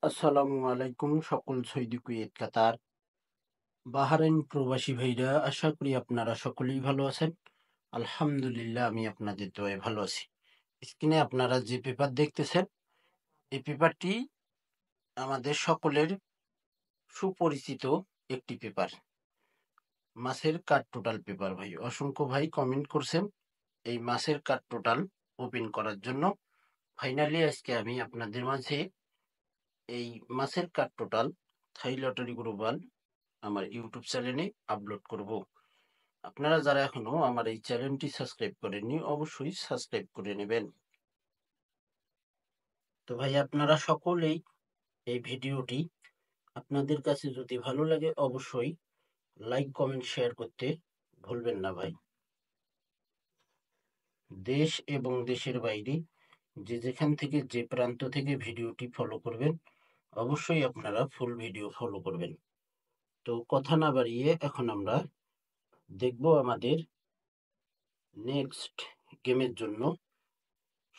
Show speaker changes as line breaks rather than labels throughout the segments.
আসসালামু আলাইকুম সকল সৌদি কুয়েত কাতার বাহারাইন প্রবাসী ভাইরা, আশা করি আপনারা সকলেই ভালো আছেন। আলহামদুলিল্লাহ, আমি আপনাদের দোয়ায় ভালো আছি। স্ক্রিনে আপনারা যে পেপার দেখতেছেন, এই পেপারটি আমাদের সকলের সুপরিচিত একটি পেপার, মাসের কার্ড টোটাল পেপার। ভাই অসংখ্য ভাই কমেন্ট করছেন এই মাসের কার্ড টোটাল ওপেন করার জন্য। ফাইনালি আজকে আমি আপনাদের মাঝে এই মাসের কার্ড টোটাল থাই লটারি গ্লোবাল আমার ইউটিউব চ্যানেলে আপলোড করব। আপনারা যারা এখনো আমার এই চ্যানেলটি সাবস্ক্রাইব করেননি, অবশ্যই সাবস্ক্রাইব করে নেবেন। তো ভাই আপনারা সকলেই এই ভিডিওটি আপনাদের কাছে যদি ভালো লাগে অবশ্যই লাইক কমেন্ট শেয়ার করতে ভুলবেন না ভাই। দেশ এবং দেশের বাইরে যে যেখান থেকে যে প্রান্ত থেকে ভিডিওটি ফলো করবেন, অবশ্যই আপনারা ফুল ভিডিও ফলো করবেন। তো কথা না বাড়িয়ে এখন আমরা দেখব আমাদের নেক্সট গেমের জন্য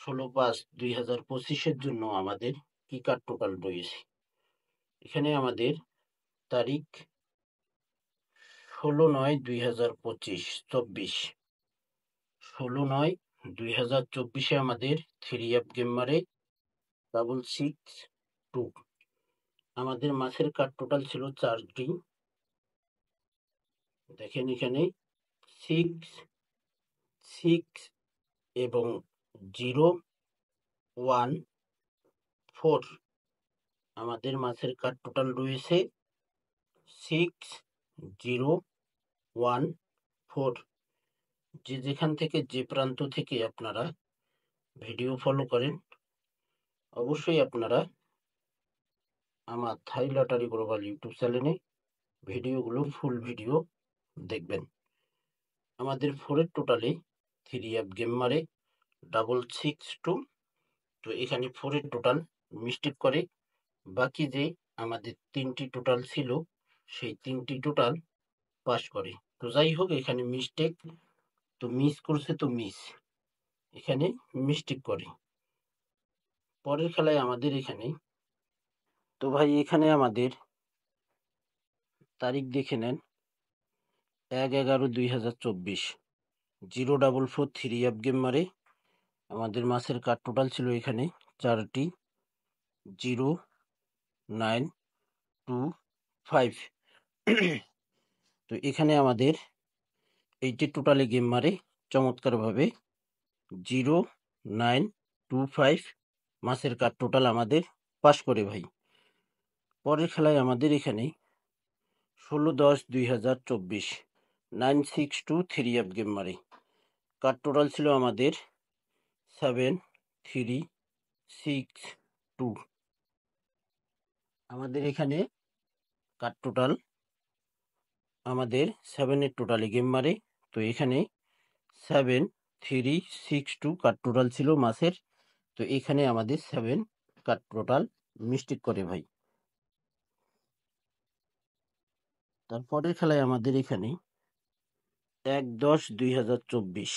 16/5/2025 জন্য আমাদের কি কার্ড টোটাল রয়েছে। এখানে আমাদের তারিখ 16/9/2025 24 16/9/2024 আমাদের 3 গেম মারে 662। আমাদের মাসের কার্ড টোটাল ছিল 4টি। দেখেন এখানে 6 6 এবং 014 আমাদের মাসের কার্ড টোটাল রয়েছে 6014। যে যেখান থেকে যে প্রান্ত থেকে আপনারা ভিডিও ফলো করেন, অবশ্যই আপনারা আমার থাই লটারি গ্লোবাল ইউটিউব চ্যানেলে ভিডিওগুলো ফুল ভিডিও দেখবেন। আমাদের 4-এর টোটালে 3 গেম মারে 662। তো এখানে 4-এর টোটাল মিস্টেক করে, বাকি যে আমাদের 3টি টোটাল ছিল সেই 3টি টোটাল পাস করে। তো যাই হোক, এখানে মিস্টেক তো মিস করছে, তো এখানে মিস্টেক করে। পরের খেলায় আমাদের এখানে, তো ভাই এখানে আমাদের তারিখ দেখে নেন 1/11/2024 044 3 গেম মারে আমাদের মাসের কার্ড টোটাল ছিল এখানে 4টি 0925। তো এখানে আমাদের এইটি টোটালে গেম মারে চমৎকারভাবে 0925 মাসের কার্ড টোটাল আমাদের পাস করে ভাই। পরের খেলায় আমাদের এখানে 16/10/2024 962 3 গেম মারে কার্ড টোটাল ছিল আমাদের 7362। আমাদের এখানে কার্ড টোটাল আমাদের 7-এর টোটালে গেম মারে। তো এখানে 7362 কার্ড টোটাল ছিল মাসের। তো এখানে আমাদের 7 কার্ড টোটাল মিস্টেক করে ভাই। তারপরের খেলায় আমাদের এখানে 1/10/2024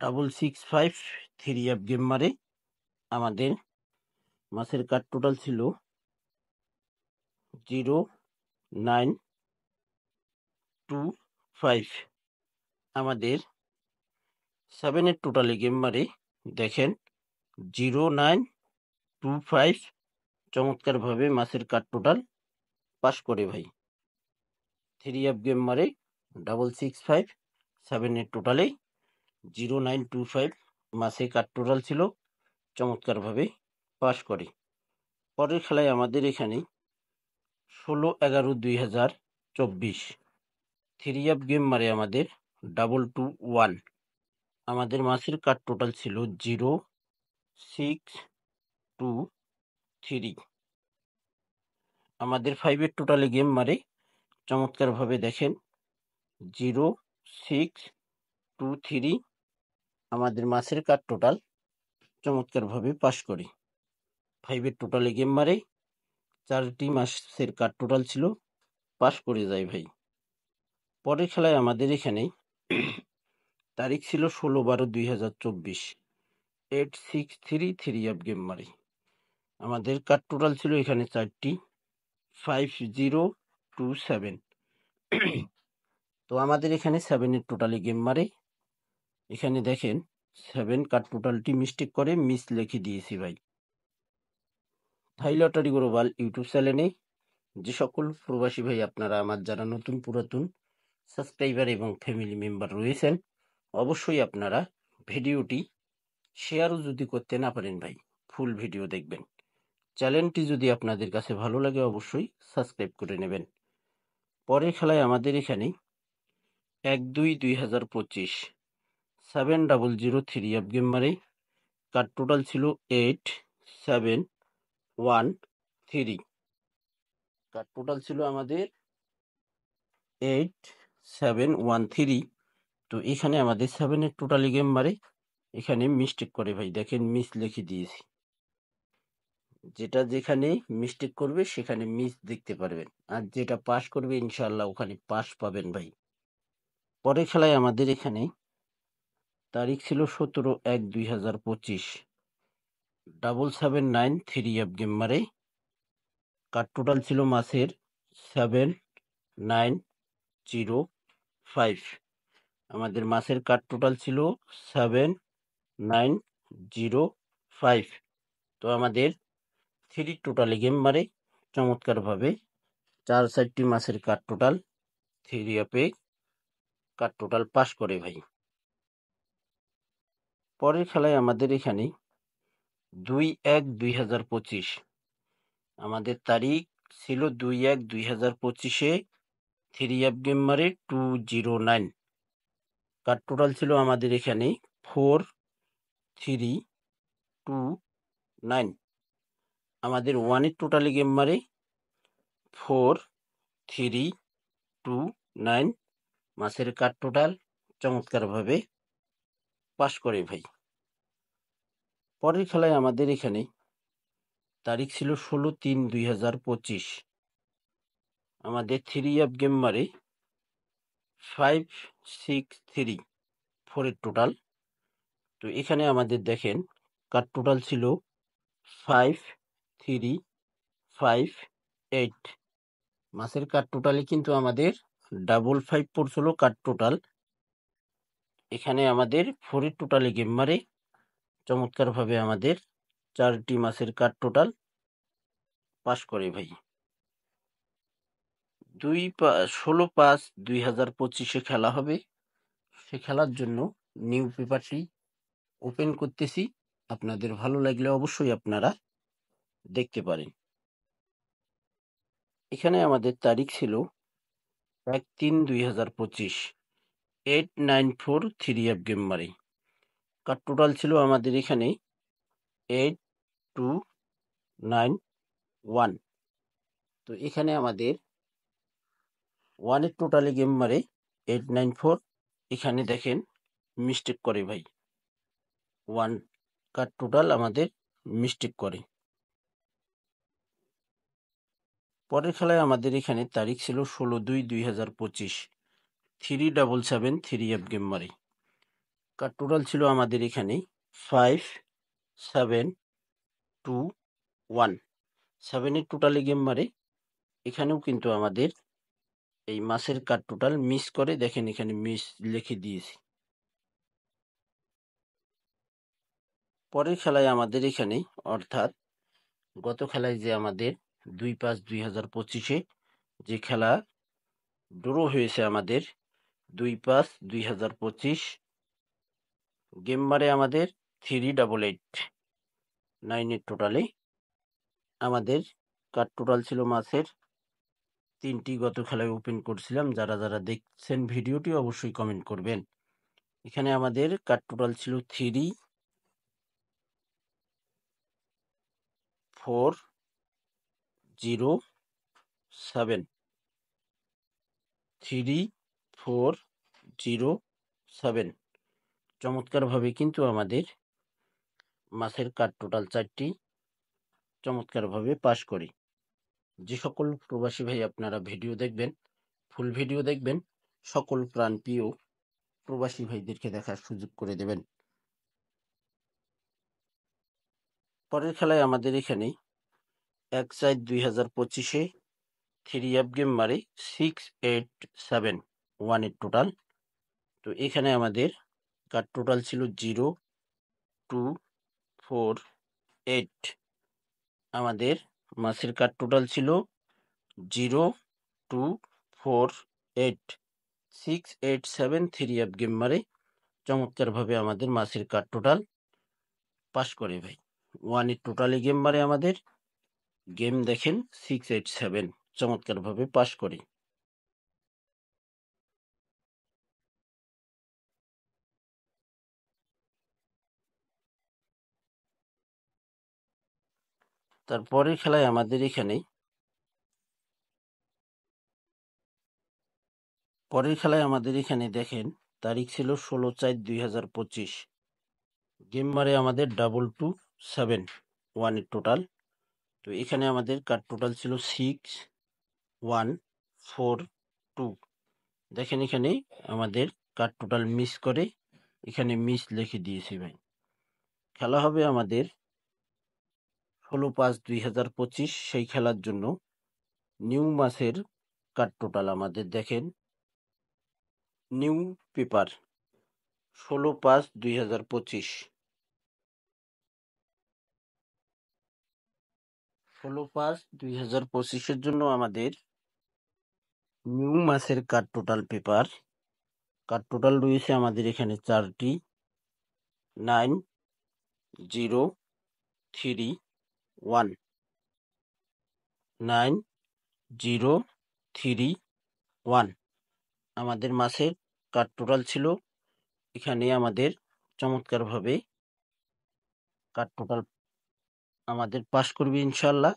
665 3 গেম মারে আমাদের মাসের কার্ড টোটাল ছিল 0925। আমাদের 7-এর টোটালে গেম মারে দেখেন 0925 চমৎকারভাবে মাসের কার্ড টোটাল পাস করে ভাই। 3 গেম মারে 665 7-এর টোটালে 0925 মাসে কার্ড টোটাল ছিল, চমৎকারভাবে পাস করে। পরের খেলায় আমাদের এখানে 16/11/2024 3 গেম মারে আমাদের 221। আমাদের মাসের কার্ড টোটাল ছিল 0623। আমাদের 5-এর টোটালে গেম মারে চমৎকারভাবে দেখেন 0623। আমাদের মাসের কার্ড টোটাল চমৎকারভাবে পাস করে। 5-এর টোটালে গেম মারে 4টি মাসের কার্ড টোটাল ছিল, পাস করে যায় ভাই। পরের খেলায় আমাদের এখানে তারিখ ছিল 16/12/2024 863 3 গেম মারে আমাদের কাট টোটাল ছিল এখানে 4টি 5027। তো আমাদের এখানে 7 এর টোটালি গেম মারে। এখানে দেখেন 7 কাট টোটালটি মিস্টেক করে মিস লিখে দিয়েছি ভাই। থাই লটারি গ্লোবাল ইউটিউব চ্যানেলে যে সকল প্রবাসী ভাই আপনারা আমার যারা নতুন পুরাতন সাবস্ক্রাইবার এবং ফ্যামিলি মেম্বার রয়েছেন, অবশ্যই আপনারা ভিডিওটি শেয়ারও যদি করতে না পারেন ভাই, ফুল ভিডিও দেখবেন। চ্যানেলটি যদি আপনাদের কাছে ভালো লাগে অবশ্যই সাবস্ক্রাইব করে নেবেন। পরের খেলায় আমাদের এখানে 1-2-2025 7003 অফ গেম মারে। কার টোটাল ছিল 8713। কার টোটাল ছিল আমাদের 8713। তো এখানে আমাদের 7 এর টোটালি গেম মারে। এখানে মিস্টেক করে ভাই, দেখেন মিস লিখে দিয়েছি। যেটা যেখানে মিস্টেক করবে সেখানে মিস দেখতে পারবেন, আর যেটা পাস করবে ইনশাআল্লাহ ওখানে পাস পাবেন ভাই। পরের খেলায় আমাদের এখানে তারিখ ছিল 17-1-2025 7793 অফ গেম মারে। কার টোটাল ছিল মাসের 7905। আমাদের মাসের কার টোটাল ছিল 7905। তো আমাদের 3 টোটালি গেম মারে চমৎকারভাবে। 4-4টি মাসের কার টোটাল 3 অফে কার টোটাল পাস করে ভাই। পরের খেলায় আমাদের এখানে 2-1-2025 আমাদের তারিখ ছিল 2-1-2025-এ 3 অফ গেম মারে 209। কার টোটাল ছিল আমাদের এখানে 4329। আমাদের 1 এর টোটালি গেম মারে 4329। মাসের কার টোটাল চমৎকারভাবে পাস করে ভাই। পরের খেলায় আমাদের এখানে তারিখ ছিল 16-3-2025 আমাদের 3 অফ গেম মারে 563 4 এর টোটাল। তো এখানে আমাদের দেখেন কার টোটাল ছিল 5358। মাসের কার টোটালে কিন্তু আমাদের 555 পড়ছিল কার টোটাল। এখানে আমাদের 4 এর টোটালে গেম মারে চমৎকারভাবে আমাদের 4টি মাসের কার টোটাল পাস করে ভাই। 16-5-2025-এ খেলা হবে। সে খেলার জন্য নিউ পেপারটি ওপেন করতেছি। আপনাদের ভালো লাগলে অবশ্যই আপনারা দেখতে পারেন। এখানে আমাদের তারিখ ছিল 1-3-2025 8943 অফ গেম মারে। কার টোটাল ছিল আমাদের এখানে 8291। তো এখানে আমাদের 1 এর টোটালি গেম মারে 894। এখানে দেখেন মিস্টেক করে ভাই, 1 কার টোটাল আমাদের মিস্টেক করে। পরের খেলায় আমাদের এখানে তারিখ ছিল 16-2-2025 3773 অফ গেম মারে। কার টোটাল ছিল আমাদের এখানে 5721। 7 এর টোটালি গেম মারে। এখানেও কিন্তু আমাদের এই মাসের কার টোটাল মিস করে, দেখেন এখানে মিস লিখে দিয়েছি। পরের খেলায় আমাদের এখানে অর্থাৎ গত খেলায় যে আমাদের 2-5-2025-এ যে খেলা ড্র হয়েছে আমাদের 2-5-2025 গেম মারে আমাদের 3889 এর টোটালে। আমাদের কার টোটাল ছিল মাসের 3টি গত খেলায় ওপেন করছিলাম। যারা যারা দেখছেন ভিডিওটি অবশ্যই কমেন্ট করবেন। এখানে আমাদের কার টোটাল ছিল 3407 3407। চমৎকারভাবে কিন্তু আমাদের মাসের কার টোটাল 4টি চমৎকারভাবে পাস করি। যে সকল প্রবাসী ভাই আপনারা ভিডিও দেখবেন, ফুল ভিডিও দেখবেন, সকল প্রাণপ্রিয় প্রবাসী ভাইদেরকে দেখার সুযোগ করে দেবেন। পরের খেলায় আমাদের এখানে 1/4/2025-এ 3 অ্যাপ গেম মারে 6871 এর টোটাল। তো এখানে আমাদের কার্ড টোটাল ছিল 0, 2, 4, 8। আমাদের মাসের কার্ড টোটাল ছিল 0, 2, 4, 8। 6, 8, 7 3 অ্যাপ গেম মারে চমৎকারভাবে আমাদের মাসের কার্ড টোটাল পাস করে ভাই। 1 এর টোটালি গেম মারে আমাদের, গেম দেখেন 6, 8, 7 চমৎকারভাবে পাস করে। তারপরের খেলায় আমাদের এখানে দেখেন তারিখ ছিল 16/4/2025। গেম মারে আমাদের 227 এর টোটাল। তো এখানে আমাদের কার্ড টোটাল ছিল 6142। দেখেন এখানে আমাদের কার্ড টোটাল মিস করে, এখানে মিস লিখে দিয়েছি ভাই। খেলা হবে আমাদের 16/5/2025 সেই খেলার জন্য নিউ মাসের কার্ড টোটাল আমাদের দেখেন নিউ পেপার 16/5/2025। 16/5/2025-এর জন্য আমাদের নিউ মাসের কার্ড টোটাল রয়েছে আমাদের এখানে 4টি। 9031 9031 আমাদের মাসের কার্ড টোটাল ছিল। এখানে আমাদের চমৎকারভাবে কার্ড টোটাল আমাদের পাস করবে ইনশাল্লাহ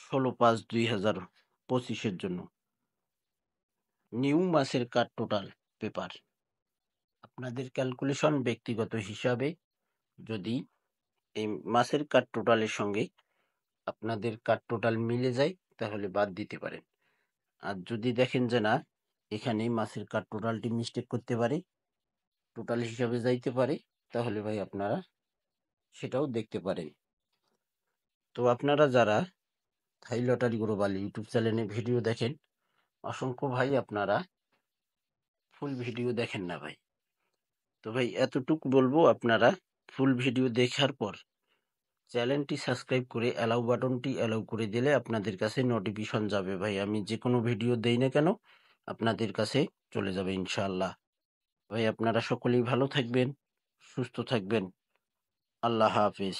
16/5/2025-এর জন্য নিউ মাসের কার্ড টোটাল পেপার। আপনাদের ক্যালকুলেশন ব্যক্তিগত হিসাবে যদি এই মাসের কার্ড টোটালের সঙ্গে আপনাদের কার্ড টোটাল মিলে যায় তাহলে বাদ দিতে পারেন। আর যদি দেখেন যে না এখানে মাসের কার্ড টোটালটি মিস্টেক করতে পারে, টোটাল হিসাবে যাইতে পারে, তাহলে ভাই আপনারা সেটাও দেখতে পারেন। তো আপনারা যারা থাই লটারি গ্লোবাল ইউটিউব চ্যানেলে ভিডিও দেখেন, অসংখ্য ভাই আপনারা ফুল ভিডিও দেখেন না ভাই। তো ভাই এতটুকু বলবো, আপনারা ফুল ভিডিও দেখার পর চ্যানেলটি সাবস্ক্রাইব করে অ্যালাউ বাটনটি অ্যালাউ করে দিলে আপনাদের কাছে নোটিফিকেশন যাবে ভাই। আমি যে কোনো ভিডিও দেই না কেন আপনাদের কাছে চলে যাবে ইনশাআল্লাহ। ভাই আপনারা সকলেই ভালো থাকবেন, সুস্থ থাকবেন। আল্লাহ হাফেজ।